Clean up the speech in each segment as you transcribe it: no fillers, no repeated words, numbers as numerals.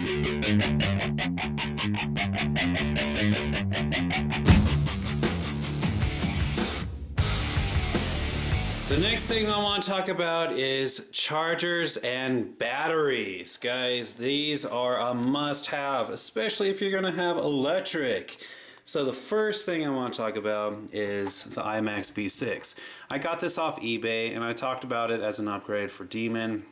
The next thing I want to talk about is chargers and batteries. Guys, these are a must-have, especially if you're going to have electric. So the first thing I want to talk about is the Imax B6. I got this off eBay and I talked about it as an upgrade for Demon,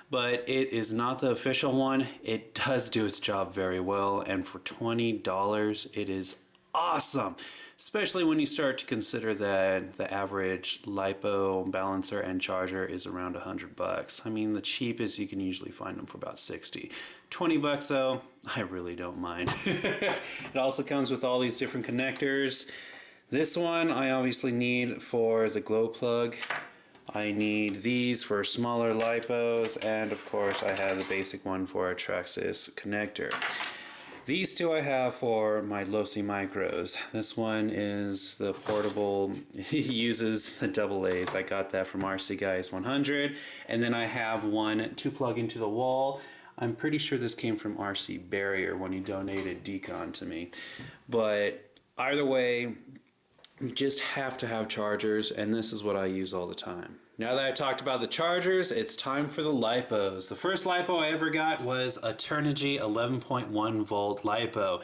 but it is not the official one. It does do its job very well, and for $20 it is awesome, especially when you start to consider that the average Lipo balancer and charger is around $100. I mean, the cheapest you can usually find them for about 60. $20 though, I really don't mind. It also comes with all these different connectors. This one I obviously need for the glow plug. I need these for smaller lipos, and of course I have the basic one for a Traxxas connector. These two I have for my low-C micros. This one is the portable, it uses the AA's. I got that from RC Guys 100. And then I have one to plug into the wall. I'm pretty sure this came from RC Barrier when he donated Decon to me. But either way, you just have to have chargers, and this is what I use all the time. Now that I talked about the chargers, it's time for the lipos. The first lipo I ever got was a Turnigy 11.1 volt lipo.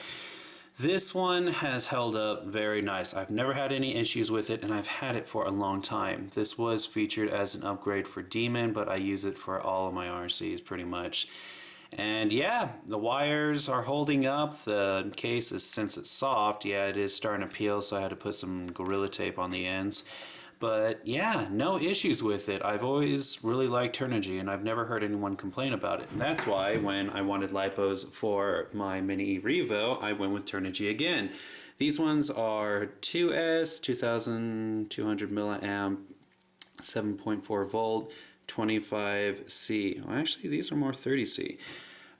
This one has held up very nice. I've never had any issues with it, and I've had it for a long time. This was featured as an upgrade for Demon, but I use it for all of my RCs pretty much. And yeah, the wires are holding up. The case is, since it's soft, yeah, it is starting to peel, so I had to put some Gorilla Tape on the ends. But yeah, no issues with it. I've always really liked Turnigy, and I've never heard anyone complain about it. And that's why when I wanted lipos for my Mini E Revo, I went with Turnigy again. These ones are 2S, 2200 milliamp, 7.4 volt, 25C. Well, actually, these are more 30C.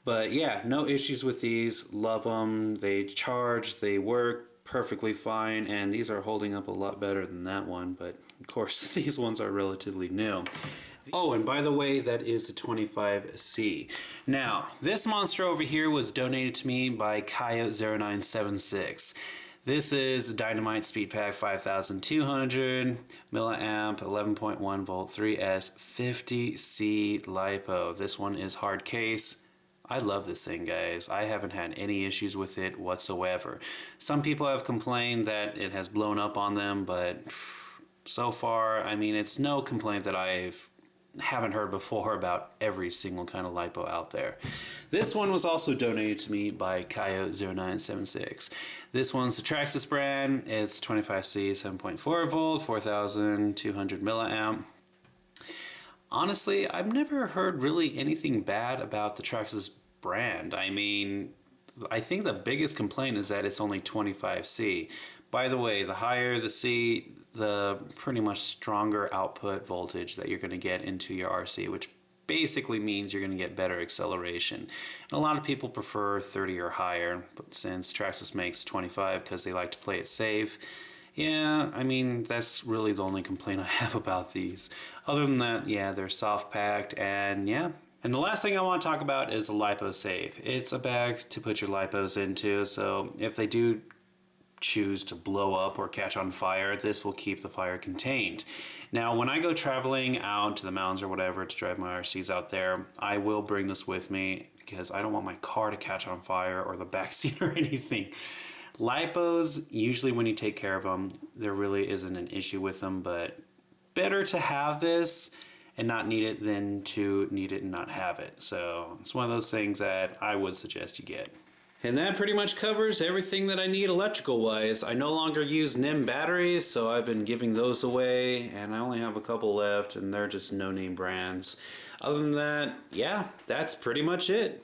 But yeah, no issues with these. Love them. They charge, they work perfectly fine, and these are holding up a lot better than that one, but of course these ones are relatively new. Oh, and by the way, that is a 25C. Now, this monster over here was donated to me by Coyote0976. This is Dynamite Speed Pack 5200 milliamp 11.1 volt 3S 50C lipo. This one is hard case. I love this thing, guys. I haven't had any issues with it whatsoever. Some people have complained that it has blown up on them, but so far, I mean, it's no complaint that haven't heard before about every single kind of lipo out there. This one was also donated to me by Coyote0976. This one's the Traxxas brand. It's 25C, 7.4 volt, 4200 milliamp. Honestly, I've never heard really anything bad about the Traxxas brand. I mean, I think the biggest complaint is that it's only 25C. By the way, the higher the C, the pretty much stronger output voltage that you're going to get into your RC, which basically means you're going to get better acceleration. And a lot of people prefer 30 or higher, but since Traxxas makes 25 because they like to play it safe, yeah, I mean, that's really the only complaint I have about these. Other than that, yeah, they're soft packed, and yeah. And the last thing I want to talk about is a Lipo Save. It's a bag to put your lipos into, so if they do choose to blow up or catch on fire, this will keep the fire contained. Now, when I go traveling out to the mountains or whatever to drive my RCs out there, I will bring this with me because I don't want my car to catch on fire or the backseat or anything. Lipos, usually when you take care of them, there really isn't an issue with them, but better to have this and not need it than to need it and not have it. So it's one of those things that I would suggest you get. And that pretty much covers everything that I need electrical wise. I no longer use NIM batteries, so I've been giving those away, and I only have a couple left, and they're just no-name brands. Other than that, yeah, that's pretty much it.